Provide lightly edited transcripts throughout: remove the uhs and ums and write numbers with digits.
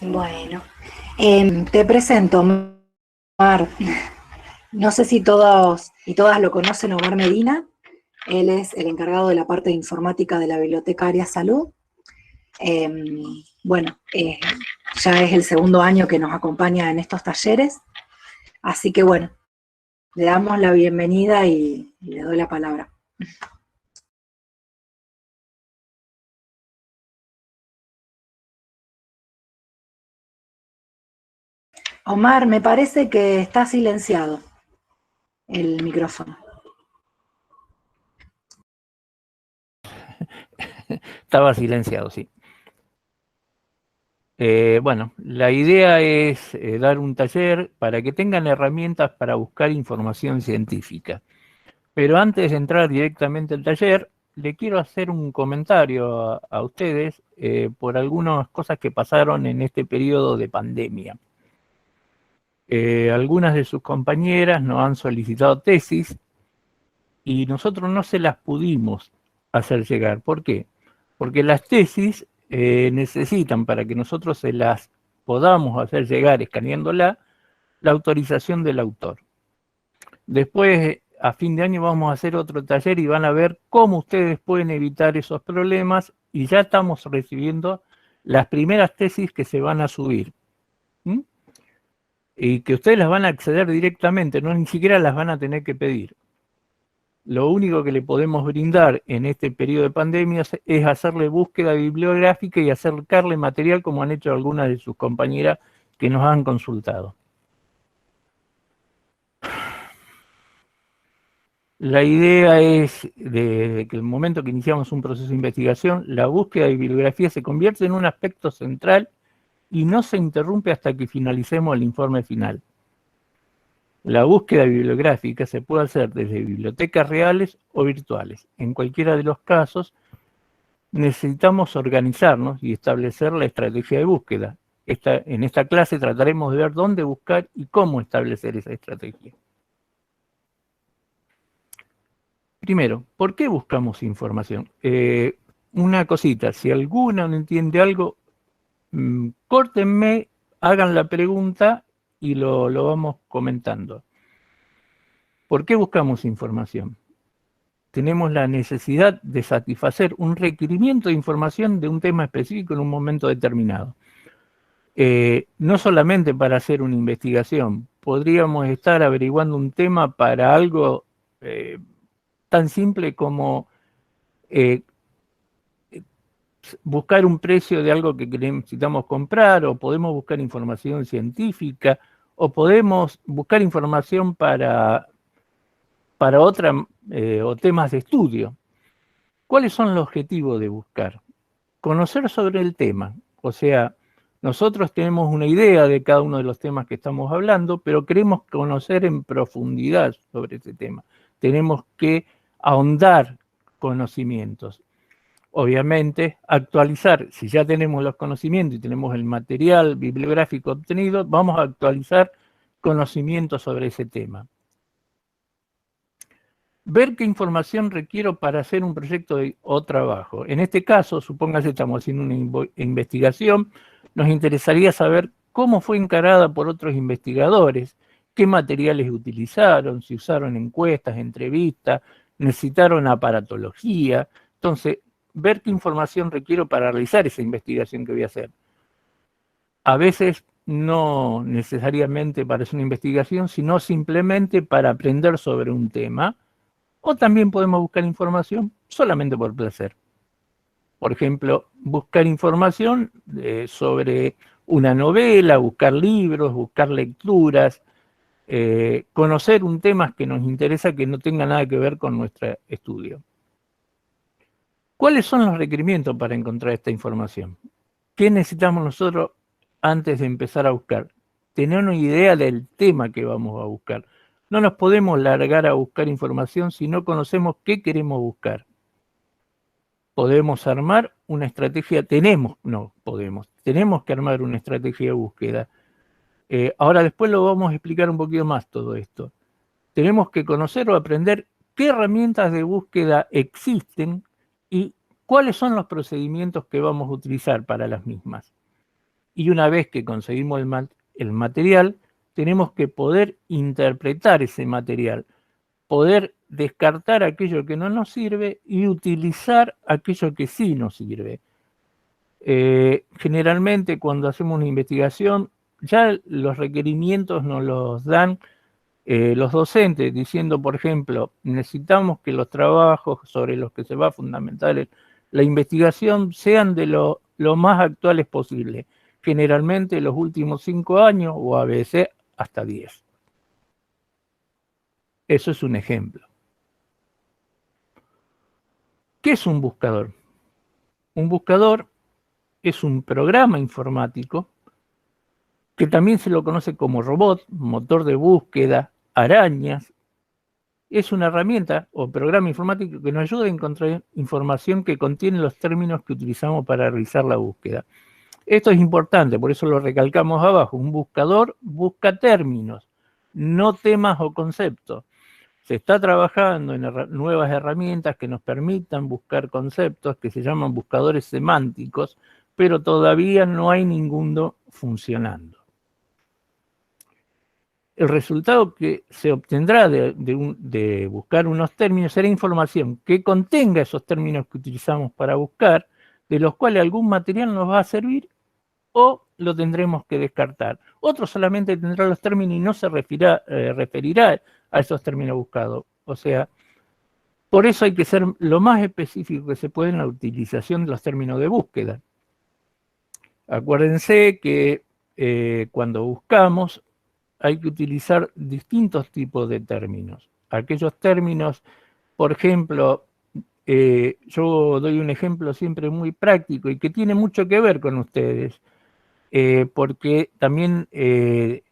Bueno, te presento, Omar. No sé si todos y todas lo conocen, Omar Medina. Él es el encargado de la parte de informática de la Biblioteca Área Salud. Eh, bueno, ya es el segundo año que nos acompaña en estos talleres, así que bueno, le damos la bienvenida y le doy la palabra. Omar, me parece que está silenciado el micrófono. Estaba silenciado, sí. Bueno, la idea es dar un taller para que tengan herramientas para buscar información científica. Pero antes de entrar directamente al taller, le quiero hacer un comentario a ustedes por algunas cosas que pasaron en este periodo de pandemia. Algunas de sus compañeras nos han solicitado tesis y nosotros no se las pudimos hacer llegar. ¿Por qué? Porque las tesis necesitan, para que nosotros se las podamos hacer llegar escaneándola, la autorización del autor. Después, a fin de año, vamos a hacer otro taller y van a ver cómo ustedes pueden evitar esos problemas, y ya estamos recibiendo las primeras tesis que se van a subir. ¿Mm? Y que ustedes las van a acceder directamente, no ni siquiera las van a tener que pedir. Lo único que le podemos brindar en este periodo de pandemia es hacerle búsqueda bibliográfica y acercarle material como han hecho algunas de sus compañeras que nos han consultado. La idea es de que el momento que iniciamos un proceso de investigación, la búsqueda de bibliografía se convierte en un aspecto central y no se interrumpe hasta que finalicemos el informe final. La búsqueda bibliográfica se puede hacer desde bibliotecas reales o virtuales. En cualquiera de los casos, necesitamos organizarnos y establecer la estrategia de búsqueda. En esta clase trataremos de ver dónde buscar y cómo establecer esa estrategia. Primero, ¿por qué buscamos información? Una cosita, si alguna no entiende algo, córtenme, hagan la pregunta y lo vamos comentando. ¿Por qué buscamos información? Tenemos la necesidad de satisfacer un requerimiento de información de un tema específico en un momento determinado. No solamente para hacer una investigación, podríamos estar averiguando un tema para algo tan simple como buscar un precio de algo que necesitamos comprar, o podemos buscar información científica, o podemos buscar información para otra o temas de estudio. ¿Cuál es el objetivo de buscar? Conocer sobre el tema. O sea, nosotros tenemos una idea de cada uno de los temas que estamos hablando, pero queremos conocer en profundidad sobre ese tema. Tenemos que ahondar conocimientos. Obviamente, actualizar, si ya tenemos los conocimientos y tenemos el material bibliográfico obtenido, vamos a actualizar conocimientos sobre ese tema. Ver qué información requiero para hacer un proyecto o trabajo. En este caso, supóngase estamos haciendo una investigación, nos interesaría saber cómo fue encarada por otros investigadores, qué materiales utilizaron, si usaron encuestas, entrevistas, necesitaron aparatología. Entonces, ver qué información requiero para realizar esa investigación que voy a hacer. A veces no necesariamente para hacer una investigación, sino simplemente para aprender sobre un tema. O también podemos buscar información solamente por placer. Por ejemplo, buscar información sobre una novela, buscar libros, buscar lecturas, conocer un tema que nos interesa que no tenga nada que ver con nuestro estudio. ¿Cuáles son los requerimientos para encontrar esta información? ¿Qué necesitamos nosotros antes de empezar a buscar? Tener una idea del tema que vamos a buscar. No nos podemos largar a buscar información si no conocemos qué queremos buscar. Podemos armar una estrategia, tenemos que armar una estrategia de búsqueda. Ahora después lo vamos a explicar un poquito más todo esto. Tenemos que conocer o aprender qué herramientas de búsqueda existen y cuáles son los procedimientos que vamos a utilizar para las mismas. y una vez que conseguimos el material, tenemos que poder interpretar ese material, poder descartar aquello que no nos sirve y utilizar aquello que sí nos sirve. Generalmente cuando hacemos una investigación, ya los requerimientos nos los dan los docentes, diciendo, por ejemplo, necesitamos que los trabajos sobre los que se va a fundamentar la investigación sean de lo más actuales posible, generalmente los últimos 5 años o a veces hasta 10. Eso es un ejemplo. ¿Qué es un buscador? Un buscador es un programa informático que también se lo conoce como robot, motor de búsqueda, arañas. Es una herramienta o programa informático que nos ayuda a encontrar información que contiene los términos que utilizamos para realizar la búsqueda. Esto es importante, por eso lo recalcamos abajo. Un buscador busca términos, no temas o conceptos. Se está trabajando en nuevas herramientas que nos permitan buscar conceptos que se llaman buscadores semánticos, pero todavía no hay ninguno funcionando. El resultado que se obtendrá de buscar unos términos será información que contenga esos términos que utilizamos para buscar, de los cuales algún material nos va a servir o lo tendremos que descartar. Otro solamente tendrá los términos y no se referirá a esos términos buscados. O sea, por eso hay que ser lo más específico que se puede en la utilización de los términos de búsqueda. Acuérdense que cuando buscamos hay que utilizar distintos tipos de términos. Aquellos términos, por ejemplo, yo doy un ejemplo siempre muy práctico y que tiene mucho que ver con ustedes, porque también el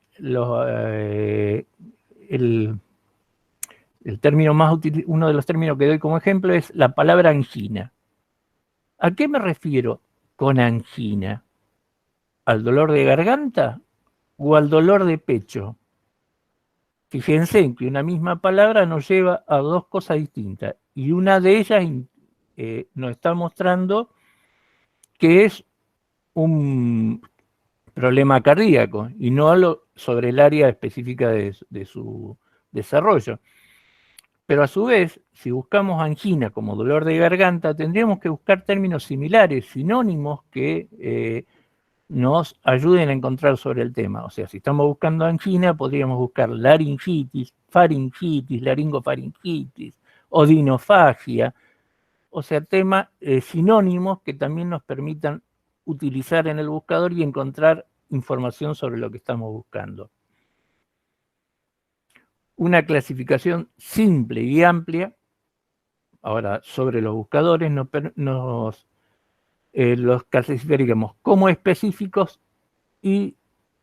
término más uno de los términos que doy como ejemplo es la palabra angina. ¿A qué me refiero con angina? ¿Al dolor de garganta o al dolor de pecho? Fíjense en que una misma palabra nos lleva a dos cosas distintas y una de ellas nos está mostrando que es un problema cardíaco y no sobre el área específica de su desarrollo. Pero a su vez, si buscamos angina como dolor de garganta, tendríamos que buscar términos similares, sinónimos que nos ayuden a encontrar sobre el tema. O sea, si estamos buscando angina, podríamos buscar laringitis, faringitis, laringofaringitis, odinofagia. O sea, temas sinónimos que también nos permitan utilizar en el buscador y encontrar información sobre lo que estamos buscando. Una clasificación simple y amplia, ahora sobre los buscadores, los clasificaríamos como específicos e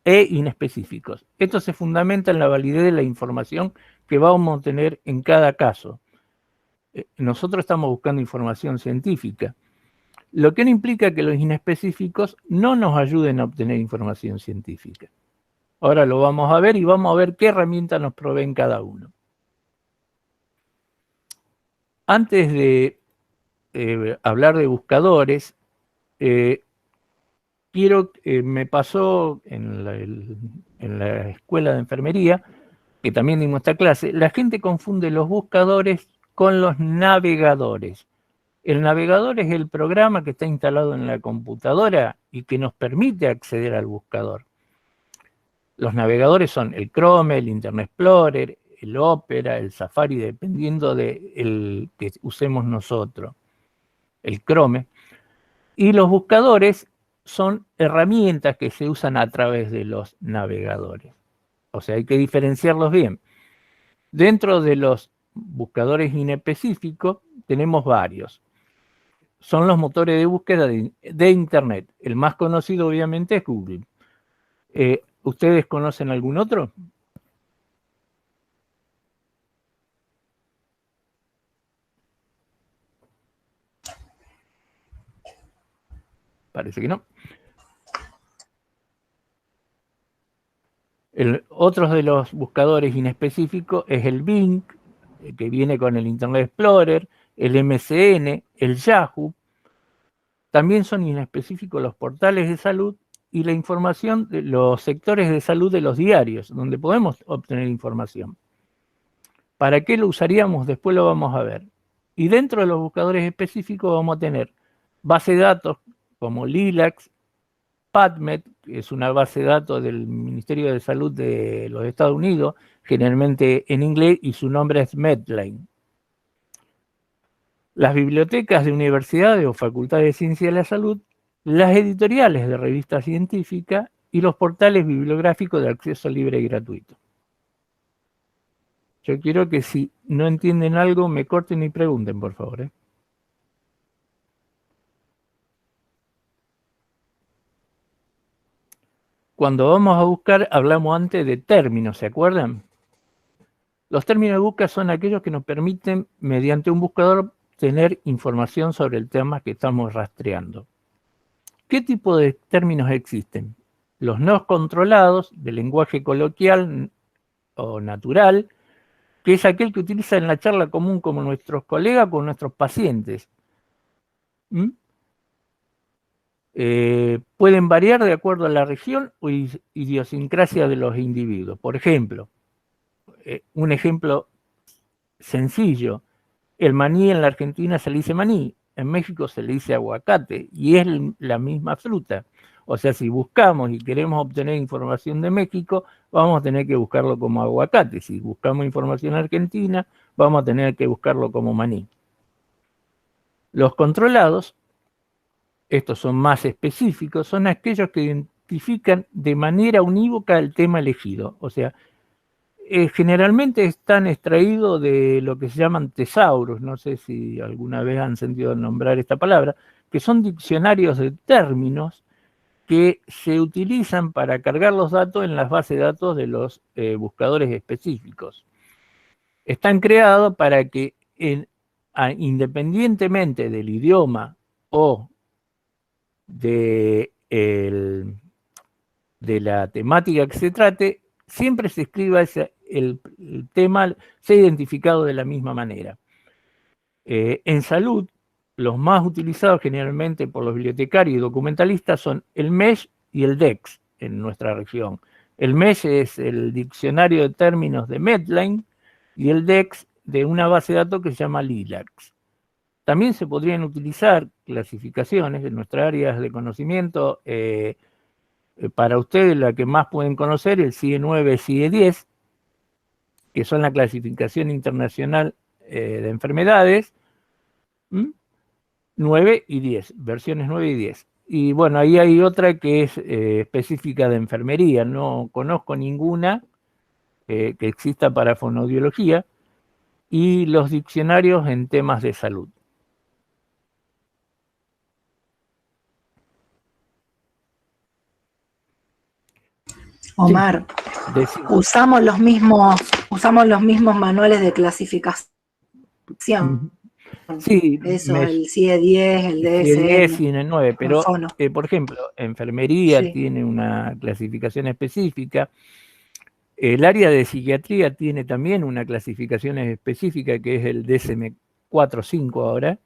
inespecíficos. Esto se fundamenta en la validez de la información que vamos a tener en cada caso. Nosotros estamos buscando información científica, lo que no implica que los inespecíficos no nos ayuden a obtener información científica. Ahora lo vamos a ver y vamos a ver qué herramientas nos proveen cada uno. Antes de hablar de buscadores, me pasó en la escuela de enfermería, que también dimos esta clase, la gente confunde los buscadores con los navegadores. El navegador es el programa que está instalado en la computadora y que nos permite acceder al buscador. Los navegadores son el Chrome, el Internet Explorer, el Opera, el Safari, dependiendo del que usemos nosotros, el Chrome. Y los buscadores son herramientas que se usan a través de los navegadores. O sea, hay que diferenciarlos bien. Dentro de los buscadores inespecíficos tenemos varios. Son los motores de búsqueda de Internet. El más conocido obviamente es Google. ¿Ustedes conocen algún otro? Parece que no. Otro de los buscadores inespecíficos es el Bing, que viene con el Internet Explorer, el MSN, el Yahoo. También son inespecíficos los portales de salud y la información de los sectores de salud de los diarios, donde podemos obtener información. ¿Para qué lo usaríamos? Después lo vamos a ver. Y dentro de los buscadores específicos vamos a tener base de datos como LILAC, PubMed, que es una base de datos del Ministerio de Salud de los Estados Unidos, generalmente en inglés, y su nombre es Medline. Las bibliotecas de universidades o facultades de ciencia de la salud, las editoriales de revistas científicas y los portales bibliográficos de acceso libre y gratuito. Yo quiero que si no entienden algo me corten y pregunten, por favor. Cuando vamos a buscar, hablamos antes de términos, ¿se acuerdan? Los términos de búsqueda son aquellos que nos permiten, mediante un buscador, tener información sobre el tema que estamos rastreando. ¿Qué tipo de términos existen? Los no controlados, de lenguaje coloquial o natural, que es aquel que utiliza en la charla común como nuestros colegas, con nuestros pacientes. Pueden variar de acuerdo a la región o idiosincrasia de los individuos. Por ejemplo, un ejemplo sencillo, el maní en la Argentina se le dice maní, en México se le dice aguacate, y es la misma fruta. O sea, si buscamos y queremos obtener información de México, vamos a tener que buscarlo como aguacate. Si buscamos información argentina, vamos a tener que buscarlo como maní. Los controlados, estos son más específicos, son aquellos que identifican de manera unívoca el tema elegido. O sea, generalmente están extraídos de lo que se llaman tesauros, no sé si alguna vez han sentido nombrar esta palabra, que son diccionarios de términos que se utilizan para cargar los datos en las bases de datos de los buscadores específicos. Están creados para que independientemente del idioma o de la temática que se trate, siempre se escriba el tema, sea identificado de la misma manera. En salud, los más utilizados generalmente por los bibliotecarios y documentalistas son el MESH y el DEX en nuestra región. El MESH es el diccionario de términos de Medline y el DEX de una base de datos que se llama LILAC. También se podrían utilizar clasificaciones en nuestras áreas de conocimiento. Para ustedes, la que más pueden conocer, el CIE 9, CIE 10, que son la clasificación internacional de enfermedades, 9 y 10, versiones 9 y 10. Y bueno, ahí hay otra que es específica de enfermería. No conozco ninguna que exista para fonoaudiología, y los diccionarios en temas de salud. Omar, Sí, usamos los mismos manuales de clasificación. Sí, eso, el CIE 10, el DSM. CIE 10 y en el 9, pero por ejemplo, enfermería tiene una clasificación específica. El área de psiquiatría tiene también una clasificación específica que es el DSM-4 5 ahora.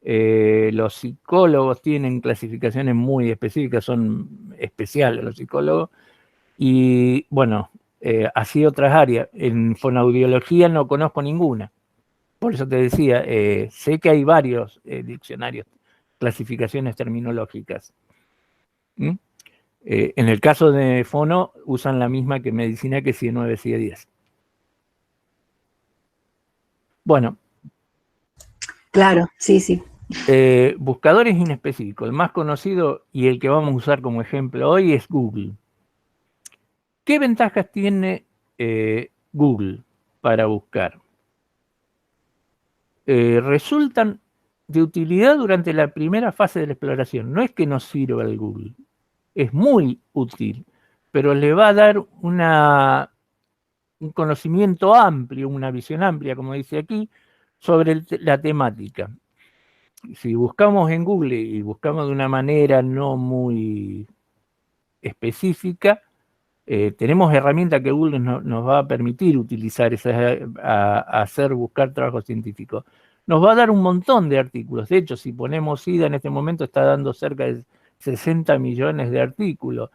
Los psicólogos tienen clasificaciones muy específicas, son especiales los psicólogos. Y bueno, así otras áreas. En fonoaudiología no conozco ninguna. Por eso te decía, sé que hay varios diccionarios, clasificaciones terminológicas. En el caso de fono, usan la misma que medicina, que CIE 9, CIE 10. Bueno. Claro, sí. Buscadores inespecíficos. El más conocido y el que vamos a usar como ejemplo hoy es Google. ¿Qué ventajas tiene Google para buscar? Resultan de utilidad durante la primera fase de la exploración. No es que nos sirva el Google, es muy útil, pero le va a dar un conocimiento amplio, una visión amplia, como dice aquí, sobre la temática. Si buscamos en Google y buscamos de una manera no muy específica, tenemos herramientas que Google nos va a permitir utilizar, buscar trabajos científicos. Nos va a dar un montón de artículos. De hecho, si ponemos SIDA, en este momento está dando cerca de 60 millones de artículos.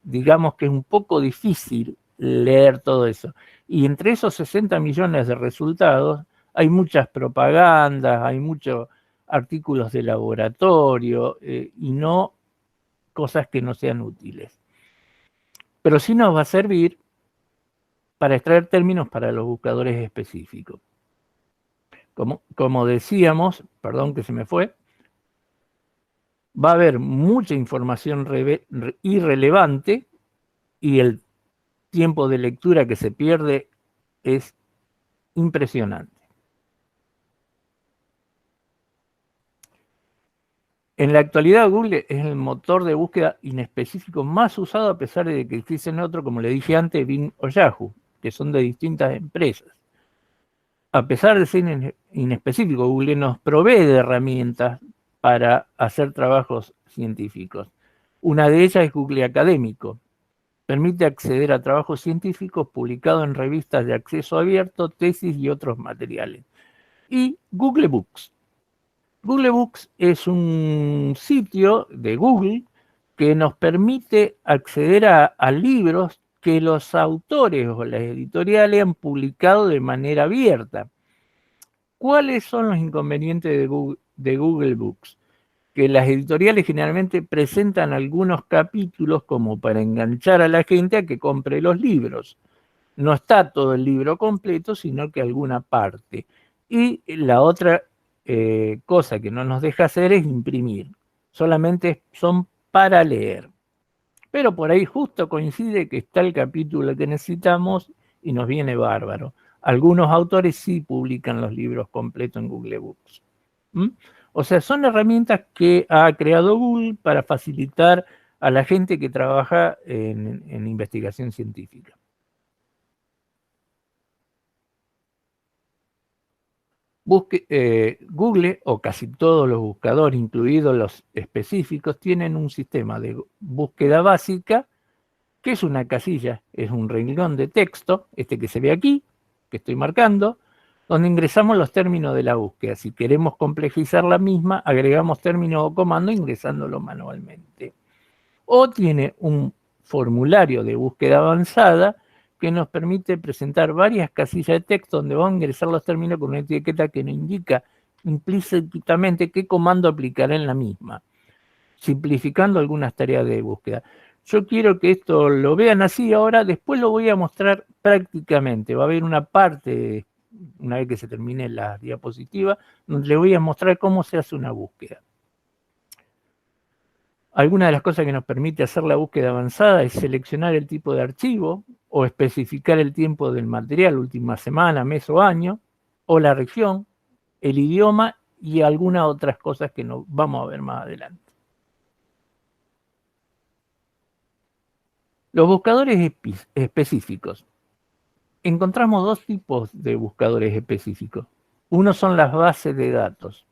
Digamos que es un poco difícil leer todo eso. Y entre esos 60 millones de resultados hay muchas propagandas, hay muchos artículos de laboratorio y no cosas que no sean útiles. Pero sí nos va a servir para extraer términos para los buscadores específicos. Como decíamos, perdón que se me fue, va a haber mucha información irrelevante y el tiempo de lectura que se pierde es impresionante. En la actualidad Google es el motor de búsqueda inespecífico más usado, a pesar de que existen otros, como le dije antes, Bing o Yahoo, que son de distintas empresas. A pesar de ser inespecífico, Google nos provee de herramientas para hacer trabajos científicos. Una de ellas es Google Académico. Permite acceder a trabajos científicos publicados en revistas de acceso abierto, tesis y otros materiales. Y Google Books. Google Books es un sitio de Google que nos permite acceder a libros que los autores o las editoriales han publicado de manera abierta. ¿Cuáles son los inconvenientes de Google Books? Que las editoriales generalmente presentan algunos capítulos como para enganchar a la gente a que compre los libros. No está todo el libro completo, sino que alguna parte. Y la otra cosa que no nos deja hacer es imprimir. Solamente son para leer. Pero por ahí justo coincide que está el capítulo que necesitamos y nos viene bárbaro. Algunos autores sí publican los libros completos en Google Books. O sea, son herramientas que ha creado Google para facilitar a la gente que trabaja en investigación científica. Google o casi todos los buscadores, incluidos los específicos, tienen un sistema de búsqueda básica, que es una casilla, es un renglón de texto, este que se ve aquí, que estoy marcando, donde ingresamos los términos de la búsqueda. Si queremos complejizar la misma, agregamos términos o comandos ingresándolo manualmente. O tiene un formulario de búsqueda avanzada que nos permite presentar varias casillas de texto donde vamos a ingresar los términos con una etiqueta que nos indica implícitamente qué comando aplicará en la misma, simplificando algunas tareas de búsqueda. Yo quiero que esto lo vean así ahora, después lo voy a mostrar prácticamente. Va a haber una parte, una vez que se termine la diapositiva, donde le voy a mostrar cómo se hace una búsqueda. Alguna de las cosas que nos permite hacer la búsqueda avanzada es seleccionar el tipo de archivo o especificar el tiempo del material, última semana, mes o año, o la región, el idioma y algunas otras cosas que nos vamos a ver más adelante. Los buscadores específicos. Encontramos dos tipos de buscadores específicos. Uno son las bases de datos.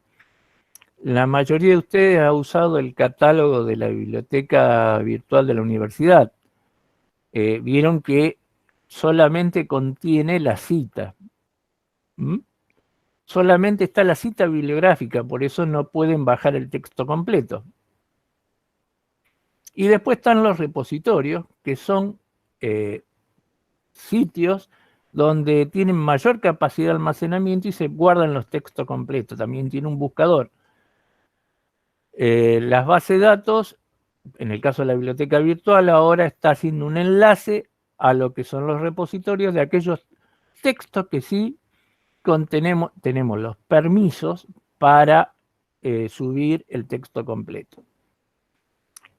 La mayoría de ustedes ha usado el catálogo de la biblioteca virtual de la universidad. Vieron que solamente contiene la cita. Solamente está la cita bibliográfica, por eso no pueden bajar el texto completo. Y después están los repositorios, que son sitios donde tienen mayor capacidad de almacenamiento y se guardan los textos completos. También tiene un buscador. Las bases de datos, en el caso de la biblioteca virtual, ahora está haciendo un enlace a lo que son los repositorios de aquellos textos que sí tenemos los permisos para subir el texto completo.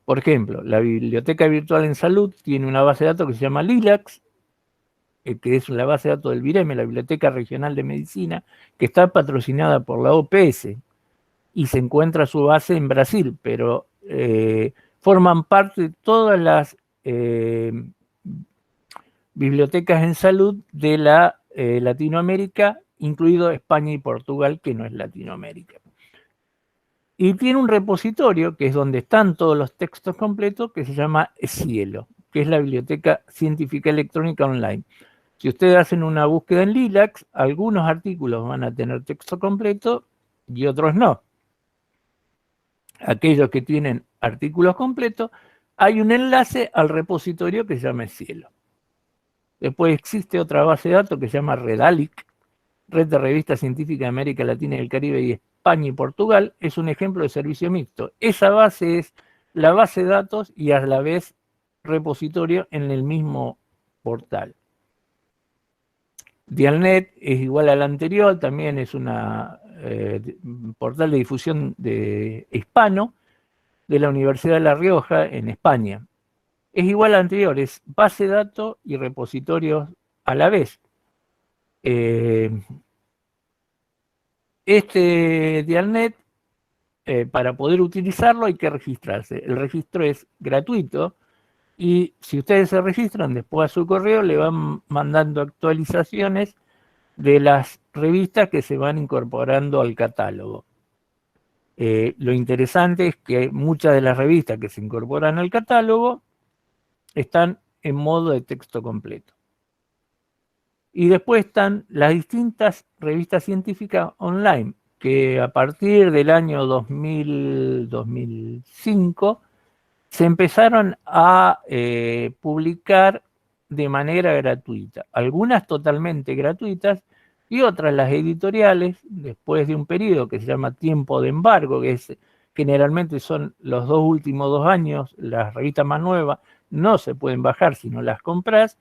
Por ejemplo, la biblioteca virtual en salud tiene una base de datos que se llama LILAC, que es la base de datos del BIREME, la Biblioteca Regional de Medicina, que está patrocinada por la OPS y se encuentra su base en Brasil, pero forman parte de todas las bibliotecas en salud de la Latinoamérica, incluido España y Portugal, que no es Latinoamérica. Y tiene un repositorio, que es donde están todos los textos completos, que se llama Cielo, que es la Biblioteca Científica Electrónica Online. Si ustedes hacen una búsqueda en LILAC, algunos artículos van a tener texto completo y otros no. Aquellos que tienen artículos completos, hay un enlace al repositorio que se llama Cielo. Después existe otra base de datos que se llama Redalic, Red de Revistas Científicas de América Latina y el Caribe y España y Portugal, es un ejemplo de servicio mixto. Esa base es la base de datos y a la vez repositorio en el mismo portal. Dialnet es igual al anterior, también es una portal de difusión de hispano de la Universidad de La Rioja en España. Es igual al anterior, es base de datos y repositorios a la vez. Este Dialnet, para poder utilizarlo hay que registrarse. El registro es gratuito y si ustedes se registran, después a su correo le van mandando actualizaciones de las revistas que se van incorporando al catálogo. Lo interesante es que muchas de las revistas que se incorporan al catálogo están en modo de texto completo. Y después están las distintas revistas científicas online, que a partir del año 2005 se empezaron a publicar de manera gratuita. Algunas totalmente gratuitas y otras, las editoriales, después de un periodo que se llama tiempo de embargo, que generalmente son los 2 últimos 2 años, las revistas más nuevas no se pueden bajar si no las compras,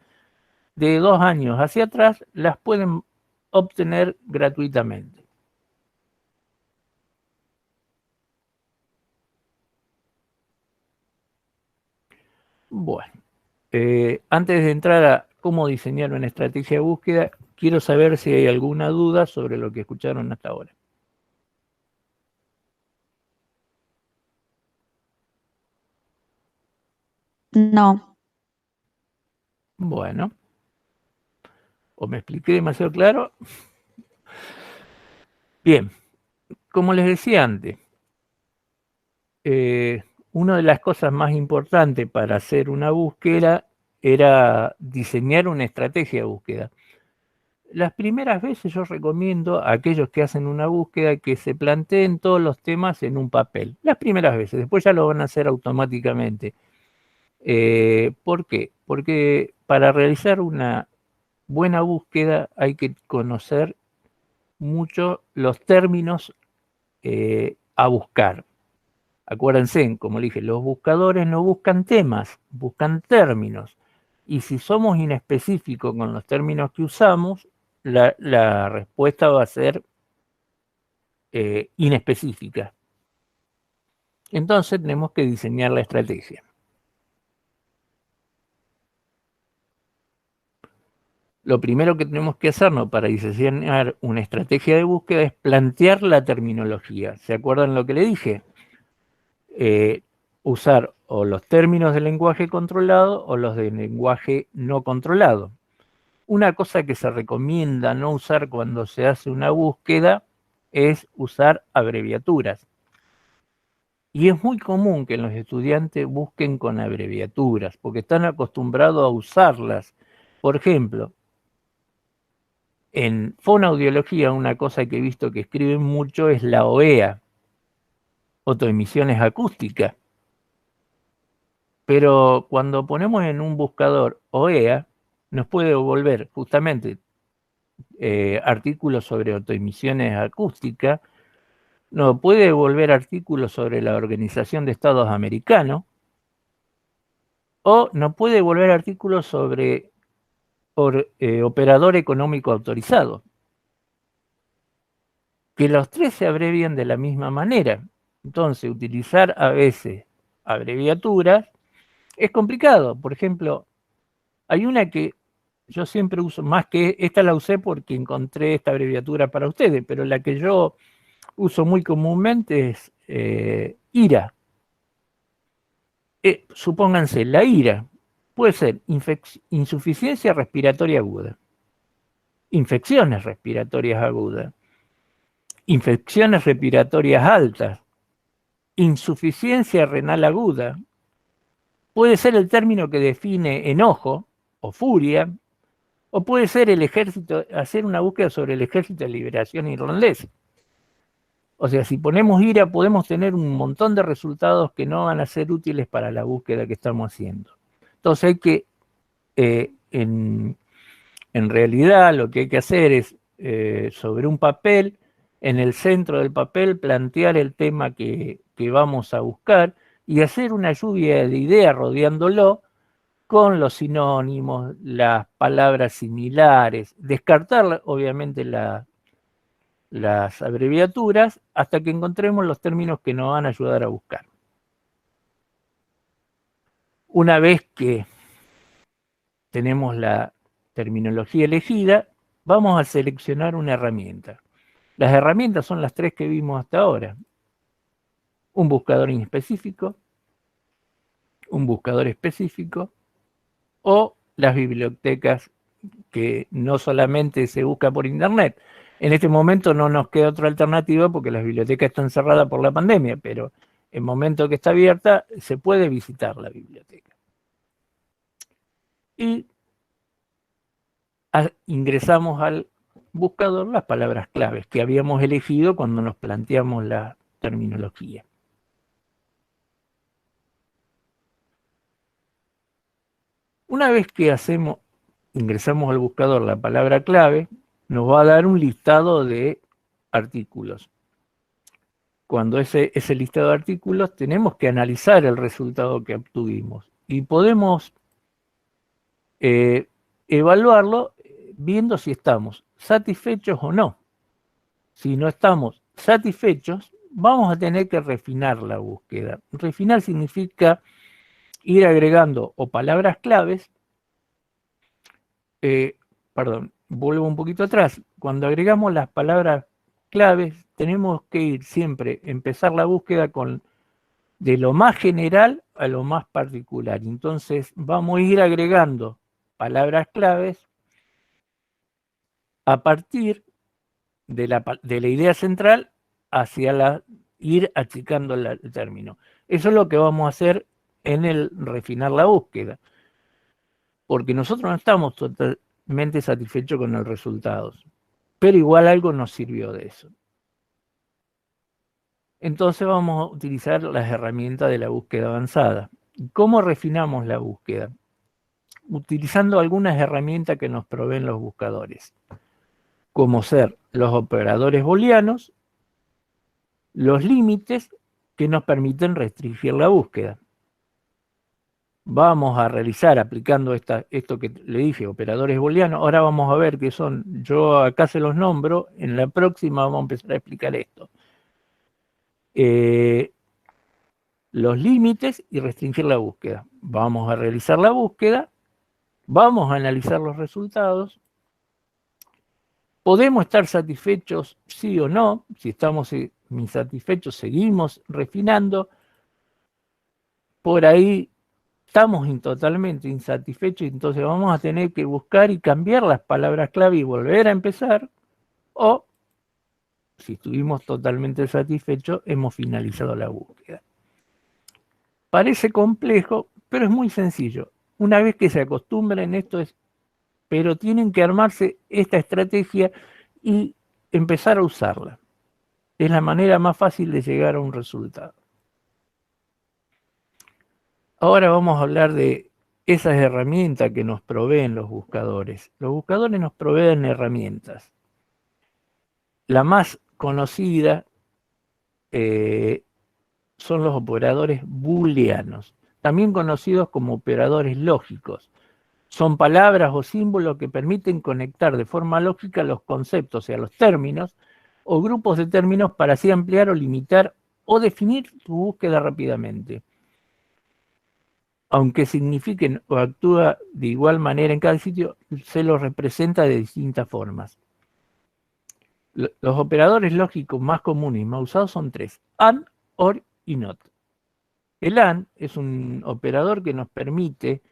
de 2 años hacia atrás las pueden obtener gratuitamente. Bueno, antes de entrar a cómo diseñar una estrategia de búsqueda, quiero saber si hay alguna duda sobre lo que escucharon hasta ahora. No. Bueno, o me expliqué demasiado claro. Bien, como les decía antes, una de las cosas más importantes para hacer una búsqueda era diseñar una estrategia de búsqueda. Las primeras veces yo recomiendo a aquellos que hacen una búsqueda que se planteen todos los temas en un papel. Las primeras veces, después ya lo van a hacer automáticamente. ¿Por qué? Porque para realizar una buena búsqueda hay que conocer mucho los términos a buscar. Acuérdense, como le dije, los buscadores no buscan temas, buscan términos. Y si somos inespecíficos con los términos que usamos, la respuesta va a ser inespecífica. Entonces tenemos que diseñar la estrategia. Lo primero que tenemos que hacernos para diseñar una estrategia de búsqueda es plantear la terminología. ¿Se acuerdan lo que le dije? Usar o los términos de lenguaje controlado o los de lenguaje no controlado. Una cosa que se recomienda no usar cuando se hace una búsqueda es usar abreviaturas. Y es muy común que los estudiantes busquen con abreviaturas, porque están acostumbrados a usarlas. Por ejemplo, en fonoaudiología una cosa que he visto que escriben mucho es la OEA, autoemisiones acústicas. Pero cuando ponemos en un buscador OEA, nos puede devolver justamente artículos sobre autoemisiones acústicas, nos puede devolver artículos sobre la Organización de Estados Americanos, o nos puede devolver artículos sobre operador económico autorizado. Que los tres se abrevian de la misma manera. Entonces, utilizar a veces abreviaturas es complicado. Por ejemplo, hay una que yo siempre uso, más que esta la usé porque encontré esta abreviatura para ustedes, pero la que yo uso muy comúnmente es IRA. Supónganse, la IRA puede ser insuficiencia respiratoria aguda, infecciones respiratorias agudas, infecciones respiratorias altas, insuficiencia renal aguda, puede ser el término que define enojo o furia, o puede ser el ejército, hacer una búsqueda sobre el Ejército de Liberación Irlandés. O sea, si ponemos ira, podemos tener un montón de resultados que no van a ser útiles para la búsqueda que estamos haciendo. Entonces hay que, en realidad, lo que hay que hacer es, sobre un papel, en el centro del papel, plantear el tema que vamos a buscar y hacer una lluvia de ideas rodeándolo con los sinónimos, las palabras similares, descartar, obviamente, las abreviaturas hasta que encontremos los términos que nos van a ayudar a buscar. Una vez que tenemos la terminología elegida, vamos a seleccionar una herramienta. Las herramientas son las tres que vimos hasta ahora. Un buscador inespecífico, un buscador específico o las bibliotecas que no solamente se busca por internet. En este momento no nos queda otra alternativa porque las bibliotecas están cerradas por la pandemia, pero en el momento que está abierta se puede visitar la biblioteca. Y ingresamos al buscador las palabras claves que habíamos elegido cuando nos planteamos la terminología. Una vez que ingresamos al buscador la palabra clave, nos va a dar un listado de artículos. Cuando ese listado de artículos, tenemos que analizar el resultado que obtuvimos y podemos evaluarlo viendo si estamos satisfechos o no. Si no estamos satisfechos, vamos a tener que refinar la búsqueda. Refinar significa ir agregando o palabras claves, vuelvo un poquito atrás. Cuando agregamos las palabras claves, tenemos que ir siempre, empezar la búsqueda de lo más general a lo más particular. Entonces vamos a ir agregando palabras claves a partir de la idea central hacia ir achicando el término. Eso es lo que vamos a hacer en el refinar la búsqueda, porque nosotros no estamos totalmente satisfechos con los resultados, pero igual algo nos sirvió de eso. Entonces vamos a utilizar las herramientas de la búsqueda avanzada. ¿Cómo refinamos la búsqueda? Utilizando algunas herramientas que nos proveen los buscadores, como ser los operadores booleanos, los límites que nos permiten restringir la búsqueda. Vamos a realizar aplicando esto que le dije, operadores booleanos. Ahora vamos a ver qué son. Yo acá se los nombro, en la próxima vamos a empezar a explicar esto. Los límites y restringir la búsqueda. Vamos a realizar la búsqueda, vamos a analizar los resultados. Podemos estar satisfechos sí o no. Si estamos insatisfechos, seguimos refinando. Por ahí estamos totalmente insatisfechos, entonces vamos a tener que buscar y cambiar las palabras clave y volver a empezar. O, si estuvimos totalmente satisfechos, hemos finalizado la búsqueda. Parece complejo, pero es muy sencillo. Una vez que se acostumbren, pero tienen que armarse esta estrategia y empezar a usarla. Es la manera más fácil de llegar a un resultado. Ahora vamos a hablar de esas herramientas que nos proveen los buscadores. Los buscadores nos proveen herramientas. La más conocida son los operadores booleanos, también conocidos como operadores lógicos. Son palabras o símbolos que permiten conectar de forma lógica los conceptos, o sea, los términos, o grupos de términos para así ampliar o limitar o definir tu búsqueda rápidamente. Aunque signifiquen o actúa de igual manera en cada sitio, se los representa de distintas formas. Los operadores lógicos más comunes y más usados son tres: AND, OR y NOT. El AND es un operador que nos permite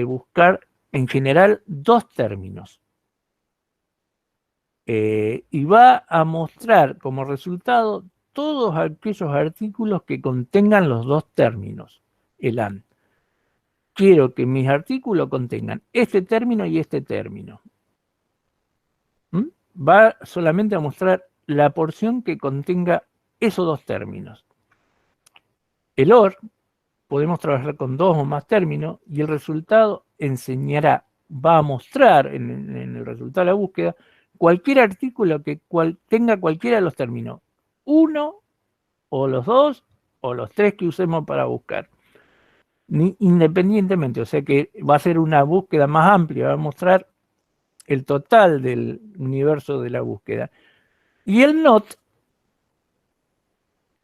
buscar en general dos términos. Y va a mostrar como resultado todos aquellos artículos que contengan los dos términos, el AND. Quiero que mis artículos contengan este término y este término. Va solamente a mostrar la porción que contenga esos dos términos. El OR, podemos trabajar con 2 o más términos y el resultado va a mostrar en el resultado de la búsqueda cualquier artículo que tenga cualquiera de los términos, uno o los 2 o los 3 que usemos para buscar, independientemente, o sea que va a ser una búsqueda más amplia, va a mostrar el total del universo de la búsqueda. Y el NOT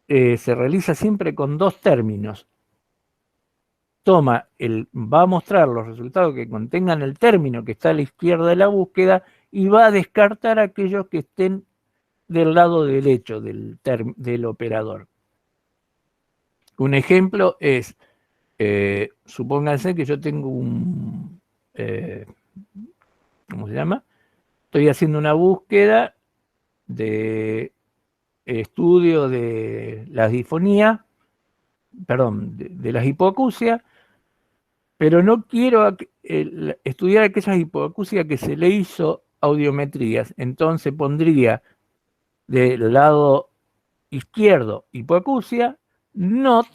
se realiza siempre con 2 términos. Va a mostrar los resultados que contengan el término que está a la izquierda de la búsqueda y va a descartar aquellos que estén del lado derecho del operador. Un ejemplo es, supónganse que yo tengo ¿cómo se llama? Estoy haciendo una búsqueda de estudio de la disfonía, perdón, de las hipoacusias, pero no quiero estudiar aquellas hipoacusias que se le hizo audiometrías. Entonces pondría del lado izquierdo hipoacusia, NOT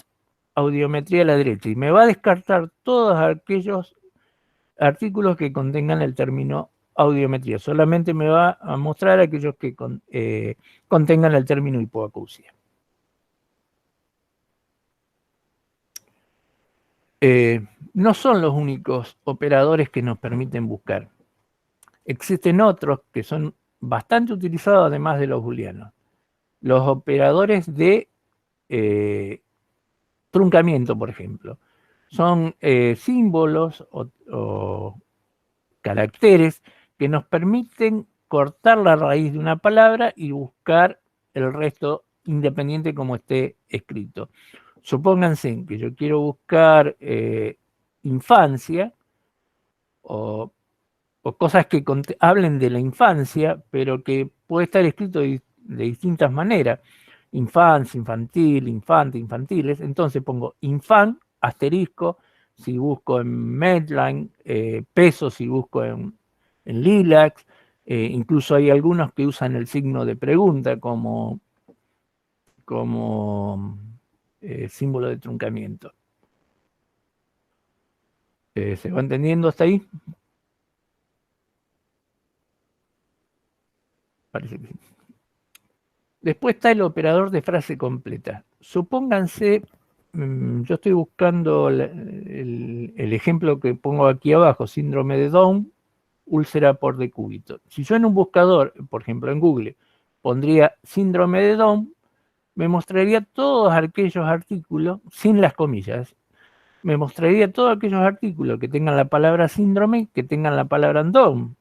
audiometría a la derecha, y me va a descartar todos aquellos artículos que contengan el término audiometría. Solamente me va a mostrar aquellos que contengan el término hipoacusia. No son los únicos operadores que nos permiten buscar. Existen otros que son bastante utilizados además de los booleanos. Los operadores de truncamiento, por ejemplo. Son símbolos o caracteres que nos permiten cortar la raíz de una palabra y buscar el resto independiente como esté escrito. Supónganse que yo quiero buscar infancia o cosas que hablen de la infancia, pero que puede estar escrito de distintas maneras. Infancia, infantil, infante, infantiles. Entonces pongo infant, asterisco, si busco en Medline, peso si busco en Lilacs. Incluso hay algunos que usan el signo de pregunta como símbolo de truncamiento. ¿Se va entendiendo hasta ahí? Parece que sí. Después está el operador de frase completa. Supónganse, yo estoy buscando el ejemplo que pongo aquí abajo, síndrome de Down, úlcera por decúbito. Si yo en un buscador, por ejemplo en Google, pondría síndrome de Down, me mostraría todos aquellos artículos, sin las comillas, me mostraría todos aquellos artículos que tengan la palabra síndrome, que tengan la palabra Down.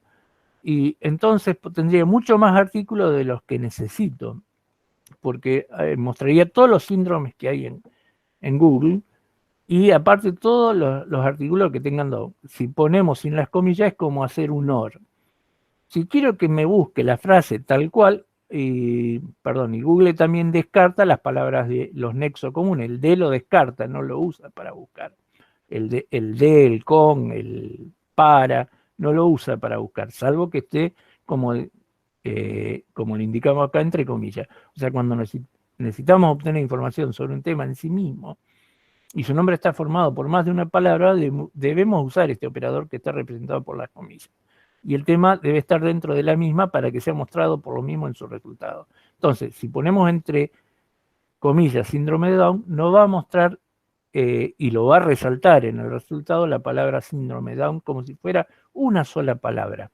Y entonces tendría mucho más artículos de los que necesito, porque mostraría todos los síndromes que hay en Google, y aparte todos los artículos que tengan Down. Si ponemos sin las comillas es como hacer un OR. Si quiero que me busque la frase tal cual, y Google también descarta las palabras de los nexos comunes. El de lo descarta, no lo usa para buscar. El de, el con, el para, no lo usa para buscar, salvo que esté como le indicamos acá entre comillas. O sea, cuando necesitamos obtener información sobre un tema en sí mismo y su nombre está formado por más de una palabra, debemos usar este operador que está representado por las comillas. Y el tema debe estar dentro de la misma para que sea mostrado por lo mismo en su resultado. Entonces, si ponemos entre comillas síndrome de Down, no va a mostrar y lo va a resaltar en el resultado la palabra síndrome de Down como si fuera una sola palabra.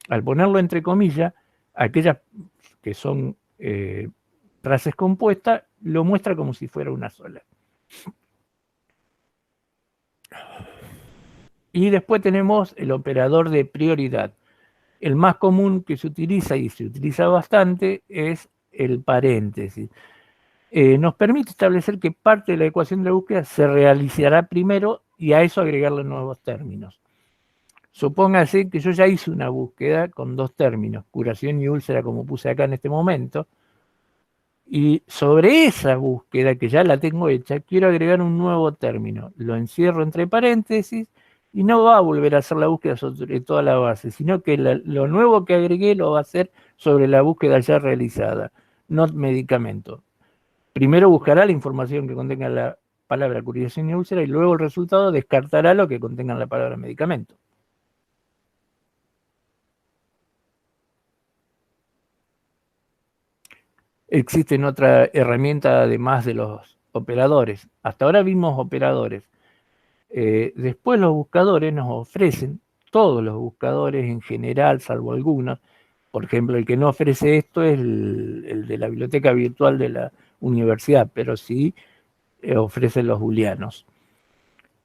Al ponerlo entre comillas, aquellas que son frases compuestas, lo muestra como si fuera una sola. Y después tenemos el operador de prioridad. El más común que se utiliza, y se utiliza bastante, es el paréntesis. Nos permite establecer que parte de la ecuación de la búsqueda se realizará primero y a eso agregarle nuevos términos. Supóngase que yo ya hice una búsqueda con 2 términos, curación y úlcera, como puse acá en este momento, y sobre esa búsqueda, que ya la tengo hecha, quiero agregar un nuevo término. Lo encierro entre paréntesis y no va a volver a hacer la búsqueda sobre toda la base, sino que lo nuevo que agregué lo va a hacer sobre la búsqueda ya realizada, no medicamento. Primero buscará la información que contenga la palabra curación y úlcera y luego el resultado descartará lo que contenga la palabra medicamento. Existen otra herramienta además de los operadores. Hasta ahora vimos operadores. Después los buscadores nos ofrecen, todos los buscadores en general, salvo algunos, por ejemplo, el que no ofrece esto es el de la biblioteca virtual de la universidad, pero sí ofrece los booleanos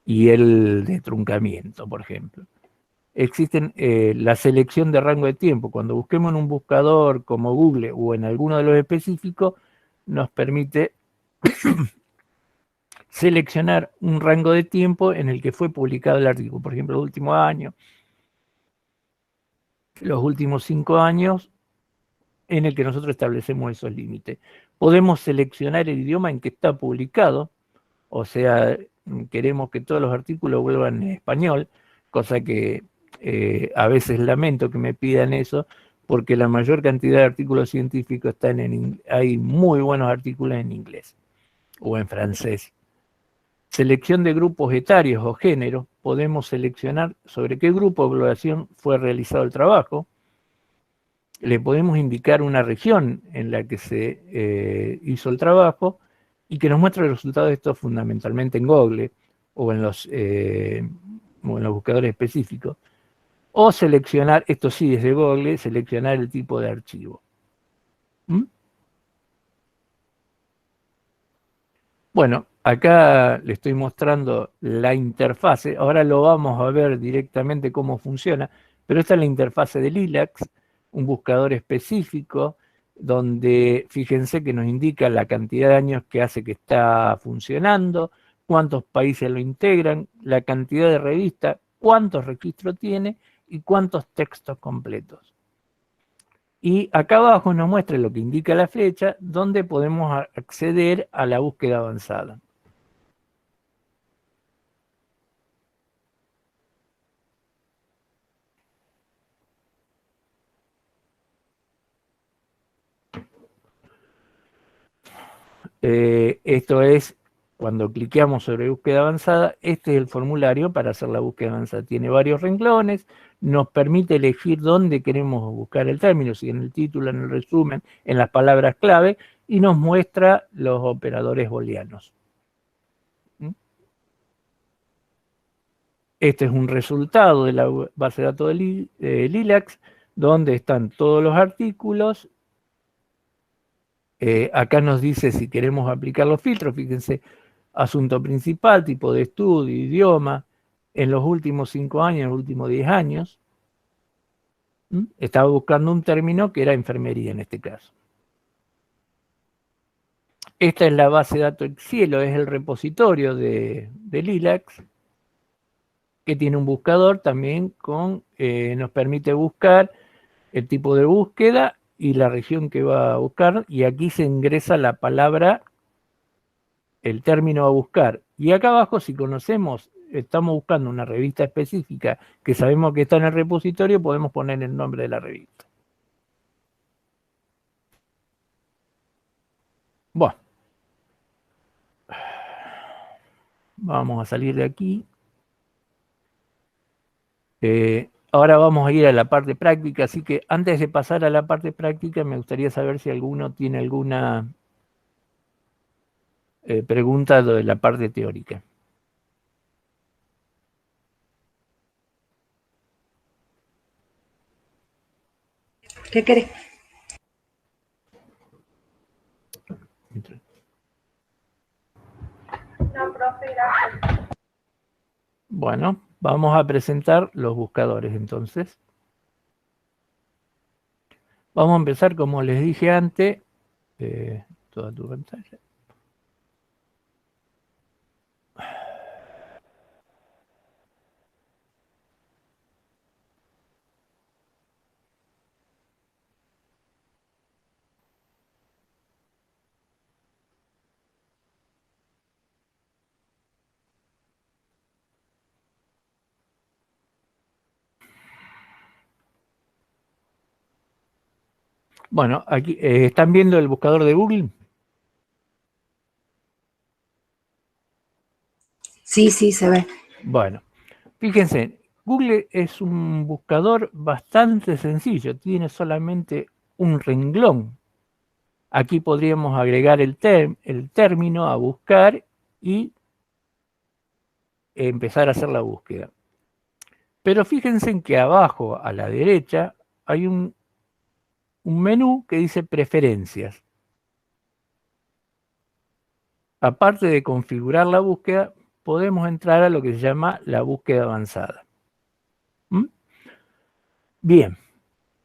y el de truncamiento, por ejemplo. Existen la selección de rango de tiempo. Cuando busquemos en un buscador como Google o en alguno de los específicos, nos permite seleccionar un rango de tiempo en el que fue publicado el artículo. Por ejemplo, el último año, los últimos 5 años, en el que nosotros establecemos esos límites. Podemos seleccionar el idioma en que está publicado, o sea, queremos que todos los artículos vuelvan en español, cosa que a veces lamento que me pidan eso, porque la mayor cantidad de artículos científicos hay muy buenos artículos en inglés o en francés. Selección de grupos etarios o géneros, podemos seleccionar sobre qué grupo de población fue realizado el trabajo. Le podemos indicar una región en la que se hizo el trabajo y que nos muestre el resultado de esto fundamentalmente en Google o en los buscadores específicos. O seleccionar, esto sí desde Google, seleccionar el tipo de archivo. ¿Mm? Bueno, acá le estoy mostrando la interfase. Ahora lo vamos a ver directamente cómo funciona, pero esta es la interfase de Lilacs, un buscador específico donde fíjense que nos indica la cantidad de años que hace que está funcionando, cuántos países lo integran, la cantidad de revistas, cuántos registros tiene y cuántos textos completos. Y acá abajo nos muestra lo que indica la flecha, donde podemos acceder a la búsqueda avanzada. Esto es, cuando cliqueamos sobre búsqueda avanzada, este es el formulario para hacer la búsqueda avanzada. Tiene varios renglones, nos permite elegir dónde queremos buscar el término, si en el título, en el resumen, en las palabras clave, y nos muestra los operadores booleanos. Este es un resultado de la base de datos de Lilacs, donde están todos los artículos. Acá nos dice si queremos aplicar los filtros, fíjense, asunto principal, tipo de estudio, idioma, en los últimos 5 años, en los últimos 10 años. Estaba buscando un término que era enfermería en este caso. Esta es la base de datos Cielo, es el repositorio de Lilacs, que tiene un buscador también nos permite buscar el tipo de búsqueda y la región que va a buscar, y aquí se ingresa la palabra, el término a buscar. Y acá abajo, si conocemos, estamos buscando una revista específica que sabemos que está en el repositorio, podemos poner el nombre de la revista. Bueno, vamos a salir de aquí. Ahora vamos a ir a la parte práctica, así que antes de pasar a la parte práctica, me gustaría saber si alguno tiene alguna pregunta de la parte teórica. ¿Qué querés? No, profe, gracias. Bueno, vamos a presentar los buscadores entonces. Vamos a empezar, como les dije antes, toda tu pantalla. Bueno, aquí ¿están viendo el buscador de Google? Sí, sí, se ve. Bueno, fíjense, Google es un buscador bastante sencillo, tiene solamente un renglón. Aquí podríamos agregar el término a buscar y empezar a hacer la búsqueda. Pero fíjense en que abajo a la derecha hay un menú que dice preferencias. Aparte de configurar la búsqueda, podemos entrar a lo que se llama la búsqueda avanzada. ¿Mm? Bien,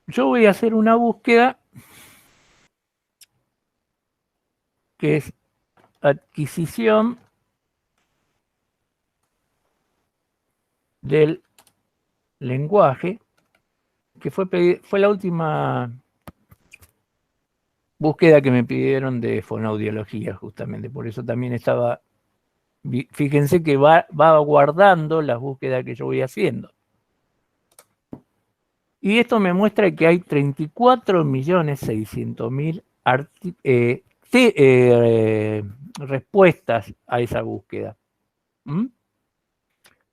yo voy a hacer una búsqueda que es adquisición del lenguaje, que fue la última búsqueda que me pidieron de fonoaudiología, justamente. Por eso también estaba, fíjense que va guardando las búsquedas que yo voy haciendo. Y esto me muestra que hay 34.600.000 respuestas a esa búsqueda. ¿Mm?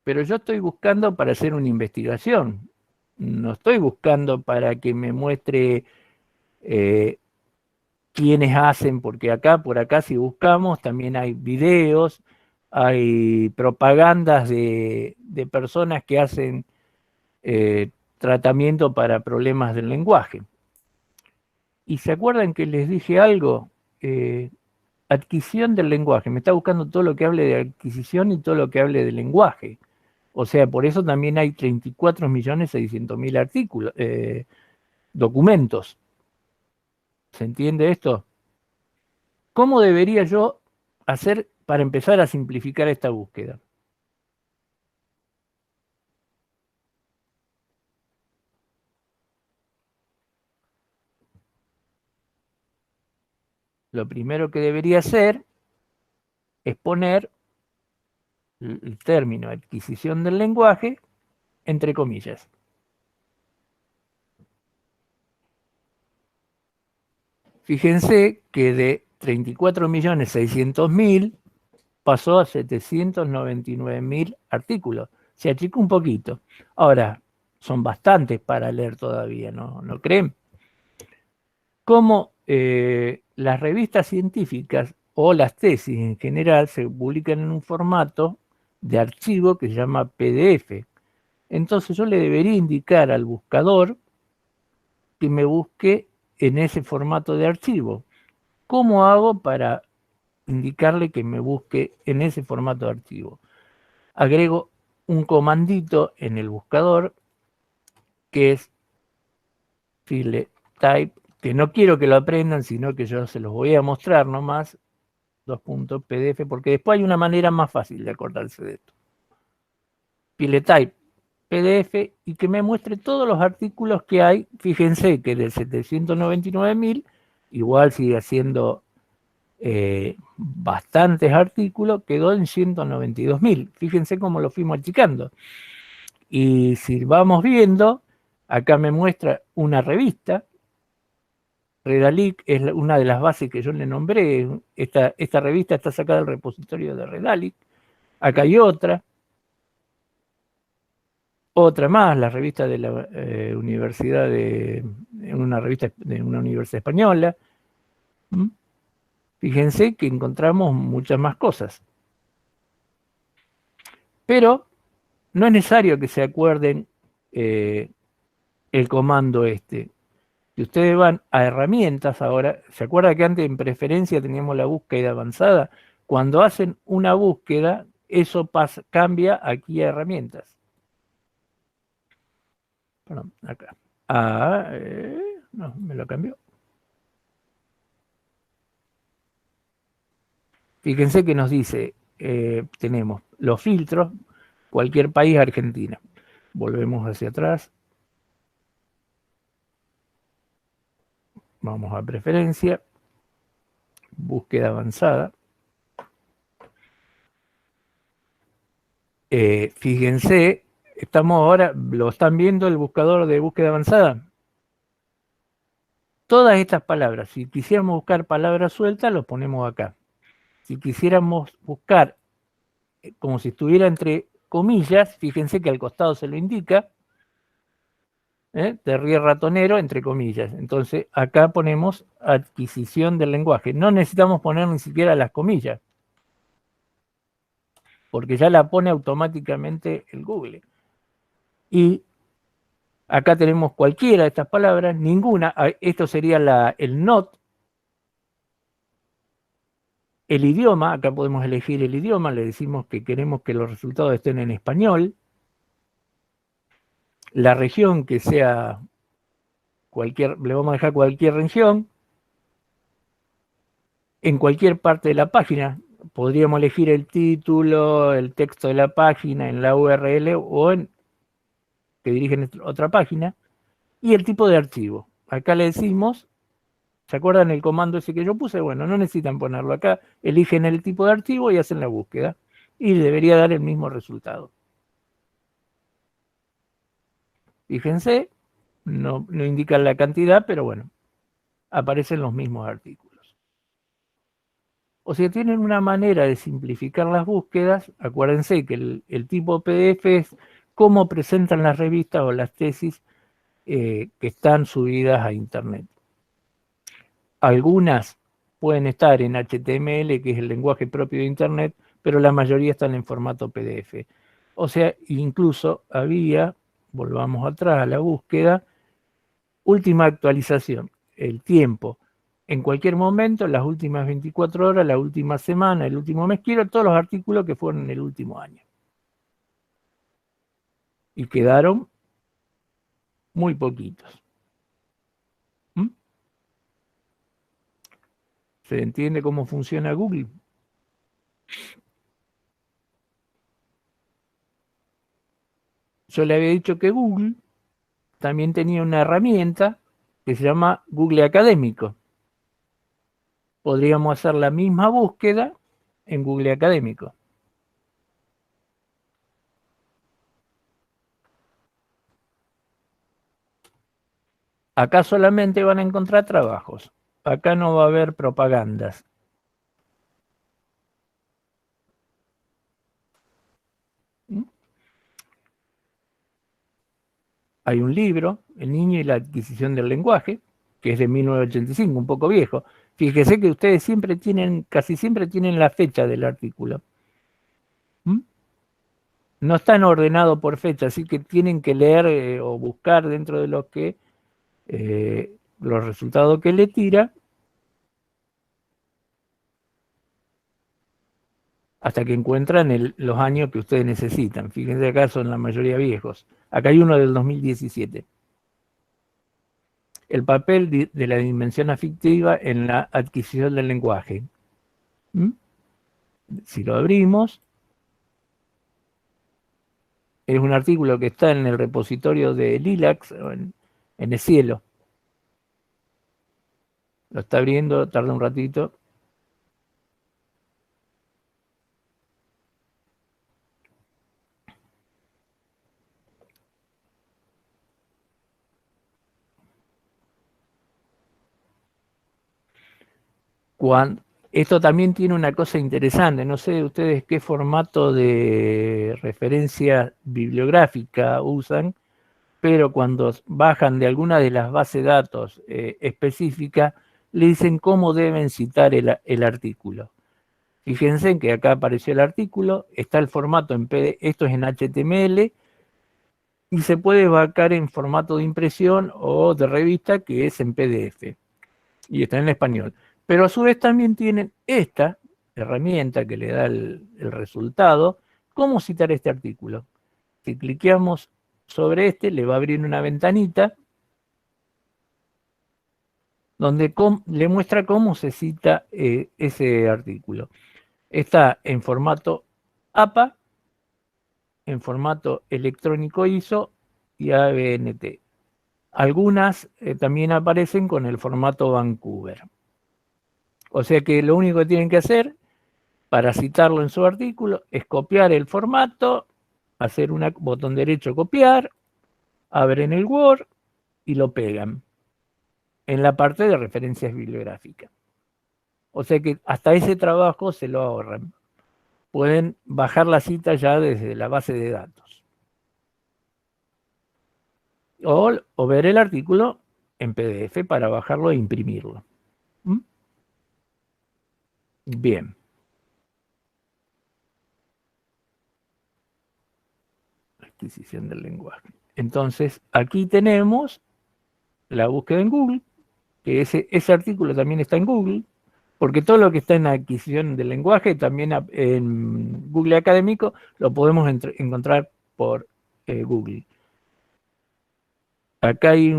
Pero yo estoy buscando para hacer una investigación. No estoy buscando para que me muestre quiénes hacen, porque por acá si buscamos también hay videos, hay propagandas de personas que hacen tratamiento para problemas del lenguaje. ¿Y se acuerdan que les dije algo? Adquisición del lenguaje. Me está buscando todo lo que hable de adquisición y todo lo que hable de lenguaje. O sea, por eso también hay 34.600.000 artículos, documentos. ¿Se entiende esto? ¿Cómo debería yo hacer para empezar a simplificar esta búsqueda? Lo primero que debería hacer es poner el término adquisición del lenguaje entre comillas. Fíjense que de 34.600.000 pasó a 799.000 artículos. Se achicó un poquito. Ahora, son bastantes para leer todavía, ¿no creen? Como las revistas científicas o las tesis en general se publican en un formato de archivo que se llama PDF. Entonces yo le debería indicar al buscador que me busque en ese formato de archivo. ¿Cómo hago para indicarle que me busque en ese formato de archivo? Agrego un comandito en el buscador que es filetype, que no quiero que lo aprendan, sino que yo se los voy a mostrar nomás, .pdf, porque después hay una manera más fácil de acordarse de esto. Filetype PDF y que me muestre todos los artículos que hay. Fíjense que de 799.000, igual sigue haciendo bastantes artículos, quedó en 192.000. Fíjense cómo lo fuimos achicando. Y si vamos viendo, acá me muestra una revista. Redalic es una de las bases que yo le nombré. Esta revista está sacada del repositorio de Redalic. Acá hay otra más, la revista de la universidad una revista de una universidad española. ¿Mm? Fíjense que encontramos muchas más cosas. Pero no es necesario que se acuerden el comando este. Si ustedes van a herramientas ahora, ¿se acuerdan que antes en preferencia teníamos la búsqueda avanzada? Cuando hacen una búsqueda, eso cambia aquí a herramientas. Perdón, acá. No, me lo cambió. Fíjense que nos dice, tenemos los filtros, cualquier país, Argentina. Volvemos hacia atrás. Vamos a preferencia. Búsqueda avanzada. Fíjense, estamos ahora, ¿lo están viendo el buscador de búsqueda avanzada? todas estas palabras, si quisiéramos buscar palabras sueltas, los ponemos acá. Si quisiéramos buscar como si estuviera entre comillas, fíjense que al costado se lo indica, terrier ratonero, entre comillas. Entonces, acá ponemos adquisición del lenguaje. No necesitamos poner ni siquiera las comillas, porque ya la pone automáticamente el Google. Y acá tenemos cualquiera de estas palabras, ninguna. Esto sería el not. El idioma, acá podemos elegir el idioma, le decimos que queremos que los resultados estén en español. La región, que sea le vamos a dejar cualquier región. En cualquier parte de la página, podríamos elegir el título, el texto de la página, en la URL o en que dirigen a otra página, y el tipo de archivo. Acá le decimos, ¿se acuerdan el comando ese que yo puse? Bueno, no necesitan ponerlo acá, eligen el tipo de archivo y hacen la búsqueda, y debería dar el mismo resultado. Fíjense, no indican la cantidad, pero bueno, aparecen los mismos artículos. O sea, tienen una manera de simplificar las búsquedas. Acuérdense que el tipo PDF es cómo presentan las revistas o las tesis que están subidas a Internet. Algunas pueden estar en HTML, que es el lenguaje propio de Internet, pero la mayoría están en formato PDF. O sea, incluso había, volvamos atrás a la búsqueda, última actualización, el tiempo. En cualquier momento, las últimas 24 horas, la última semana, el último mes, quiero todos los artículos que fueron en el último año. Y quedaron muy poquitos. ¿Mm? ¿Se entiende cómo funciona Google? Yo le había dicho que Google también tenía una herramienta que se llama Google Académico. Podríamos hacer la misma búsqueda en Google Académico. Acá solamente van a encontrar trabajos. Acá no va a haber propagandas. Hay un libro, El niño y la adquisición del lenguaje, que es de 1985, un poco viejo. Fíjese que ustedes siempre tienen, casi siempre tienen la fecha del artículo. No están ordenados por fecha, así que tienen que leer o buscar dentro de lo que los resultados que le tira hasta que encuentran los años que ustedes necesitan. Fíjense, acá son la mayoría viejos. Acá hay uno del 2017. El papel de la dimensión afectiva en la adquisición del lenguaje. Si lo abrimos, es un artículo que está en el repositorio de Lilacs, en el cielo. Lo está abriendo, tarda un ratito. Esto también tiene una cosa interesante, no sé ustedes qué formato de referencia bibliográfica usan, pero cuando bajan de alguna de las bases de datos específicas, le dicen cómo deben citar el artículo. Fíjense que acá apareció el artículo, está el formato en PDF, esto es en HTML, y se puede bajar en formato de impresión o de revista, que es en PDF, y está en español. Pero a su vez también tienen esta herramienta que le da el resultado, cómo citar este artículo. Si cliqueamos sobre este, le va a abrir una ventanita donde le muestra cómo se cita ese artículo. Está en formato APA, en formato electrónico ISO y ABNT. Algunas también aparecen con el formato Vancouver. O sea que lo único que tienen que hacer para citarlo en su artículo es copiar el formato, hacer un botón derecho copiar, abren el Word y lo pegan. en la parte de referencias bibliográficas. O sea que hasta ese trabajo se lo ahorran. Pueden bajar la cita ya desde la base de datos. O ver el artículo en PDF para bajarlo e imprimirlo. ¿Mm? Bien. Adquisición del lenguaje. Entonces, aquí tenemos la búsqueda en Google, que ese artículo también está en Google, porque todo lo que está en adquisición del lenguaje, también en Google Académico, lo podemos encontrar por Google. Acá hay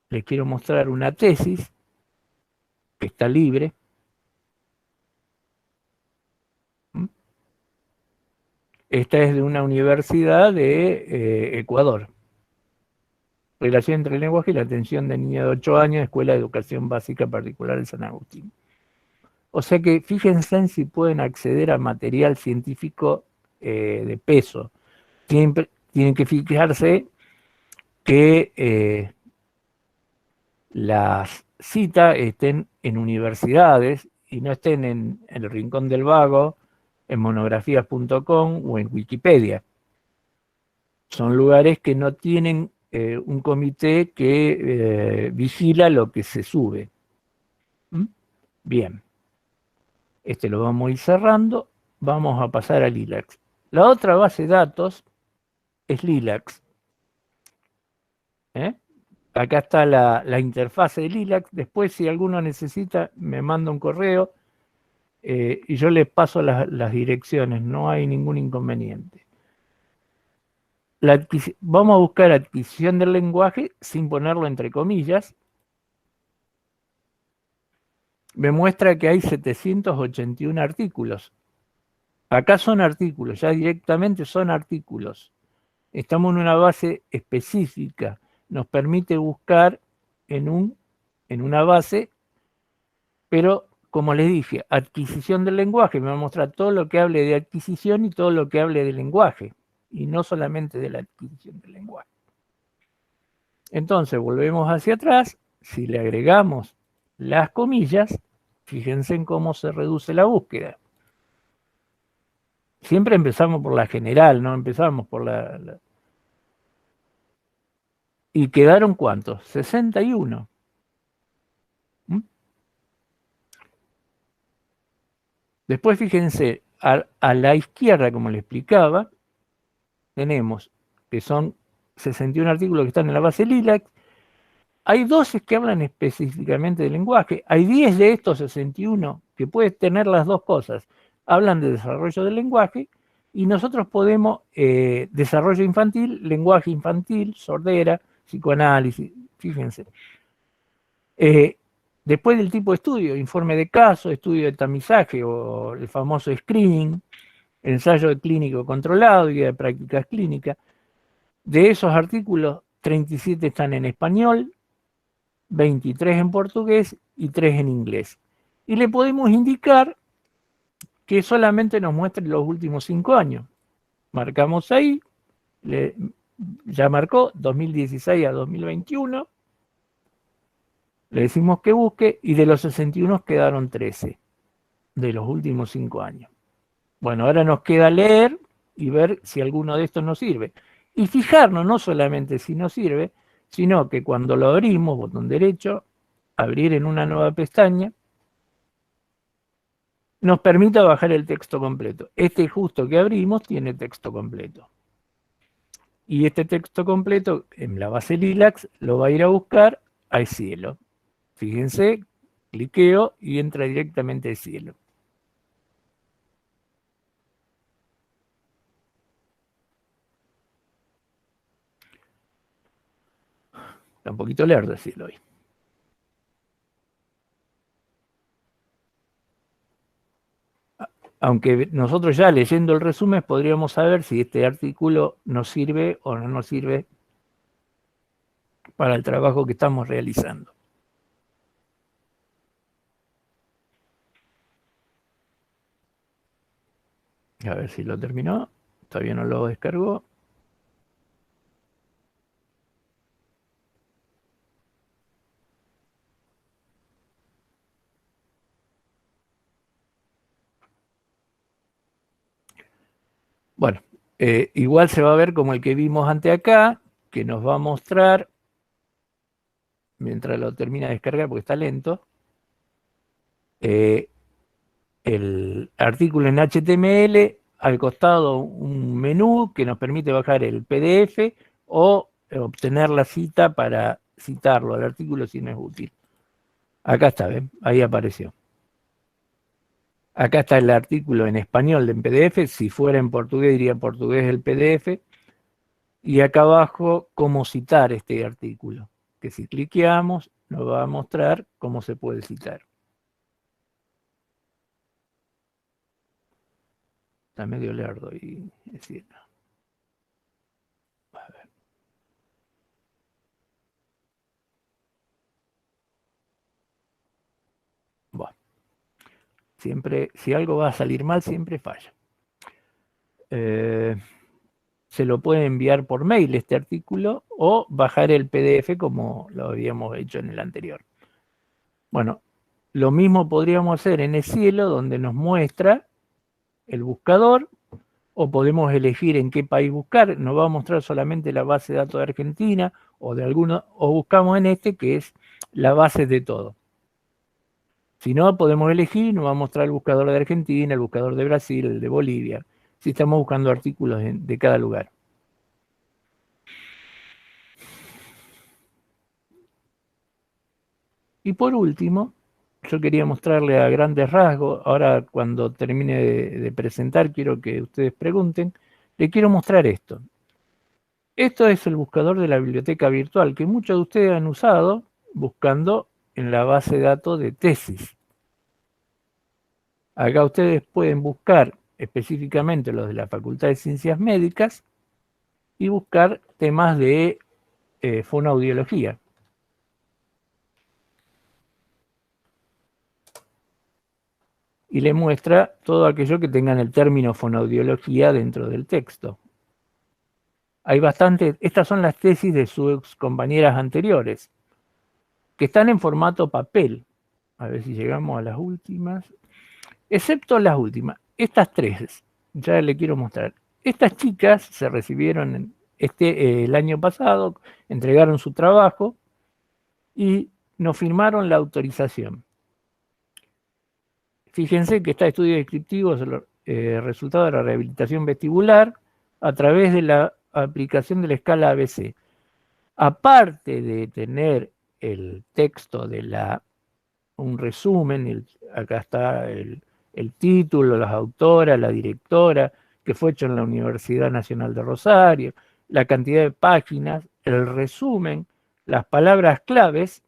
les quiero mostrar una tesis que está libre. Esta es de una universidad de Ecuador. Relación entre el lenguaje y la atención de niña de 8 años, Escuela de Educación Básica Particular de San Agustín. O sea que fíjense en si pueden acceder a material científico de peso. Tienen que fijarse que las citas estén en universidades y no estén en el Rincón del Vago, en monografías.com o en Wikipedia. Son lugares que no tienen un comité que vigila lo que se sube. ¿Mm? Bien. Este lo vamos a ir cerrando. Vamos a pasar a Lilacs. La otra base de datos es Lilacs. Acá está la interfase de Lilacs. Después, si alguno necesita, me manda un correo y yo les paso las direcciones. No hay ningún inconveniente. Vamos a buscar adquisición del lenguaje sin ponerlo entre comillas. Me muestra que hay 781 artículos. Acá son artículos, ya directamente son artículos. Estamos en una base específica. Nos permite buscar en una base, pero como les dije, adquisición del lenguaje. Me va a mostrar todo lo que hable de adquisición y todo lo que hable de lenguaje. Y no solamente de la adquisición del lenguaje. Entonces, volvemos hacia atrás. Si le agregamos las comillas, fíjense en cómo se reduce la búsqueda. Siempre empezamos por la general, no empezamos por la... ¿Y quedaron cuántos? 61. ¿Mm? Después fíjense, a la izquierda, como le explicaba, tenemos que son 61 artículos que están en la base Lilacs. Hay 12 que hablan específicamente del lenguaje. Hay 10 de estos 61 que pueden tener las dos cosas. Hablan de desarrollo del lenguaje y nosotros podemos desarrollo infantil, lenguaje infantil, sordera, psicoanálisis, fíjense. Después del tipo de estudio, informe de caso, estudio de tamizaje o el famoso screening, ensayo clínico controlado, guía de prácticas clínicas. De esos artículos, 37 están en español, 23 en portugués y 3 en inglés. Y le podemos indicar que solamente nos muestre los últimos 5 años. Marcamos ahí, ya marcó 2016 a 2021. Le decimos que busque y de los 61 quedaron 13 de los últimos 5 años. Bueno, ahora nos queda leer y ver si alguno de estos nos sirve. Y fijarnos no solamente si nos sirve, sino que cuando lo abrimos, botón derecho, abrir en una nueva pestaña, nos permita bajar el texto completo. Este justo que abrimos tiene texto completo. Y este texto completo en la base Lilacs lo va a ir a buscar al cielo. Fíjense, cliqueo y entra directamente al cielo. Está un poquito lerdo el cielo hoy. Aunque nosotros ya leyendo el resumen podríamos saber si este artículo nos sirve o no nos sirve para el trabajo que estamos realizando. A ver si lo terminó. Todavía no lo descargó. Bueno, igual se va a ver como el que vimos ante acá, que nos va a mostrar, mientras lo termina de descargar porque está lento, el artículo en HTML, al costado un menú que nos permite bajar el PDF o obtener la cita para citarlo al artículo si no es útil. Acá está, ¿ven? Ahí apareció. Acá está el artículo en español en PDF, si fuera en portugués diría en portugués el PDF, y acá abajo cómo citar este artículo, que si cliqueamos nos va a mostrar cómo se puede citar. Está medio lerdo y es decir, a ver. Bueno, siempre, si algo va a salir mal, siempre falla. Se lo puede enviar por mail este artículo o bajar el PDF como lo habíamos hecho en el anterior. Bueno, lo mismo podríamos hacer en el cielo, donde nos muestra el buscador, o podemos elegir en qué país buscar. Nos va a mostrar solamente la base de datos de Argentina o de alguno, o buscamos en este que es la base de todo. Si no, podemos elegir, nos va a mostrar el buscador de Argentina, el buscador de Brasil, el de Bolivia, si estamos buscando artículos de cada lugar. Y por último, yo quería mostrarle a grandes rasgos, ahora cuando termine de presentar quiero que ustedes pregunten, le quiero mostrar esto. Esto es el buscador de la biblioteca virtual que muchos de ustedes han usado buscando en la base de datos de tesis. Acá ustedes pueden buscar específicamente los de la Facultad de Ciencias Médicas y buscar temas de fonoaudiología. Y le muestra todo aquello que tengan el término fonoaudiología dentro del texto. Hay bastantes, estas son las tesis de sus compañeras anteriores, que están en formato papel. A ver si llegamos a las últimas. Excepto las últimas, estas tres, ya le quiero mostrar. Estas chicas se recibieron el año pasado, entregaron su trabajo y nos firmaron la autorización. Fíjense que está estudio descriptivo sobre el resultado de la rehabilitación vestibular a través de la aplicación de la escala ABC. Aparte de tener el texto de un resumen, acá está el título, las autoras, la directora, que fue hecho en la Universidad Nacional de Rosario, la cantidad de páginas, el resumen, las palabras claves.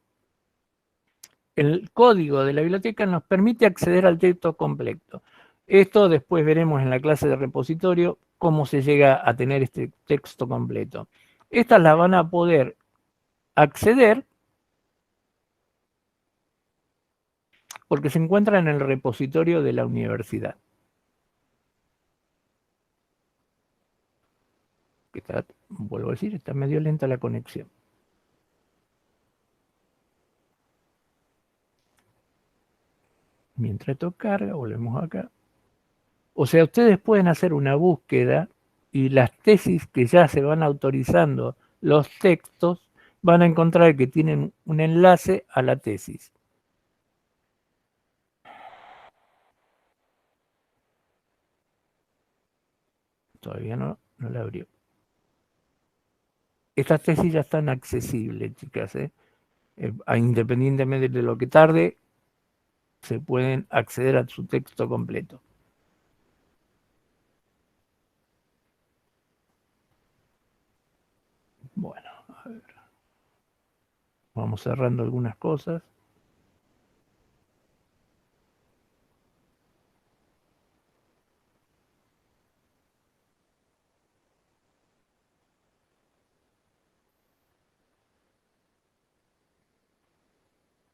El código de la biblioteca nos permite acceder al texto completo. Esto después veremos en la clase de repositorio cómo se llega a tener este texto completo. Estas las van a poder acceder porque se encuentran en el repositorio de la universidad. Vuelvo a decir, está medio lenta la conexión. Mientras esto carga, volvemos acá. O sea, ustedes pueden hacer una búsqueda y las tesis que ya se van autorizando, los textos, van a encontrar que tienen un enlace a la tesis. Todavía no la abrió. Estas tesis ya están accesibles, chicas. Independientemente de lo que tarde, se pueden acceder a su texto completo. Bueno, a ver. Vamos cerrando algunas cosas.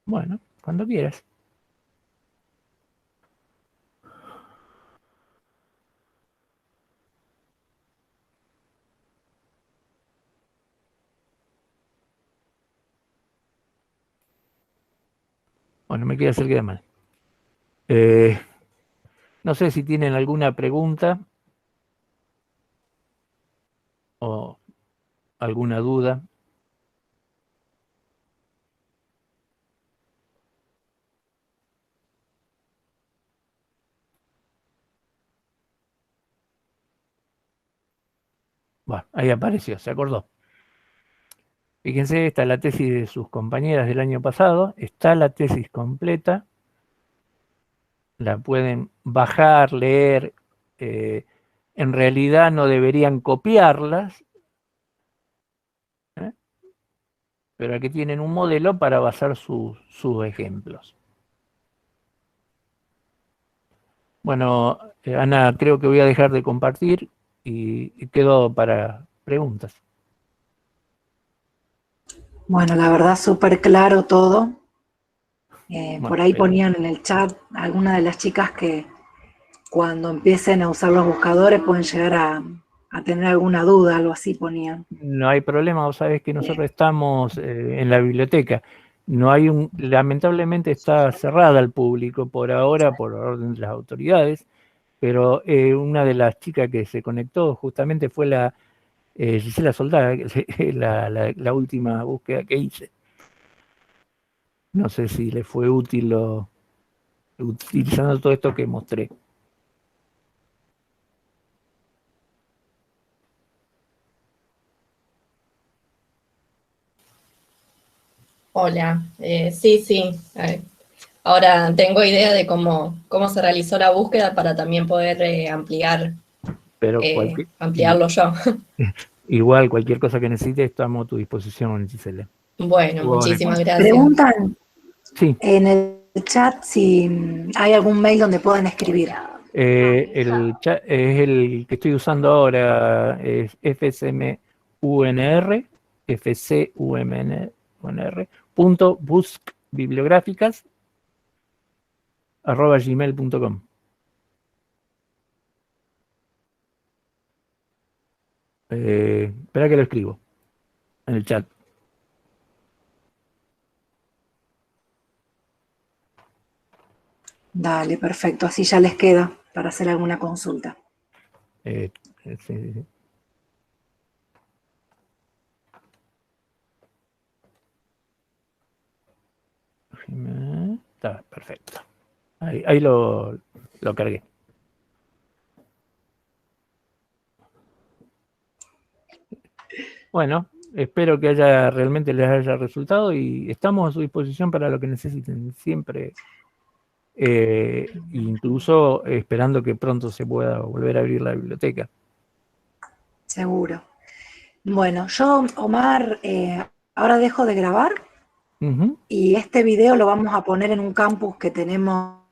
Bueno, cuando quieras. Bueno, me quiere hacer quedar mal. No sé si tienen alguna pregunta. o alguna duda. Bueno, ahí apareció, se acordó. Fíjense, está la tesis de sus compañeras del año pasado, está la tesis completa, la pueden bajar, leer, en realidad no deberían copiarlas, ¿eh? Pero aquí tienen un modelo para basar sus ejemplos. Bueno, Ana, creo que voy a dejar de compartir y quedo para preguntas. Bueno, la verdad, súper claro todo. Bueno, Por ahí pero ponían en el chat algunas de las chicas que cuando empiecen a usar los buscadores pueden llegar a tener alguna duda, algo así ponían. no hay problema, vos sabés que nosotros estamos en la biblioteca. No hay lamentablemente está cerrada al público por ahora, por orden de las autoridades, pero una de las chicas que se conectó justamente fue la Gisela Soldada, la última búsqueda que hice. No sé si le fue útil utilizando todo esto que mostré. Hola, sí. Ahora tengo idea de cómo se realizó la búsqueda para también poder Pero ampliarlo yo. igual, cualquier cosa que necesites, estamos a tu disposición, Gisela. Bueno, muchísimas gracias. Preguntan Sí. en el chat si hay algún mail donde puedan escribir. El chat es el que estoy usando ahora, es fcmunr, fcumnr.buscbibliográficas@gmail.com. Espera que lo escribo en el chat. Dale, perfecto, así ya les queda para hacer alguna consulta. Sí. Está perfecto. Ahí lo cargué. Bueno, espero que realmente les haya resultado y estamos a su disposición para lo que necesiten siempre, incluso esperando que pronto se pueda volver a abrir la biblioteca. Seguro. Bueno, yo, Omar, ahora dejo de grabar y este video lo vamos a poner en un campus que tenemos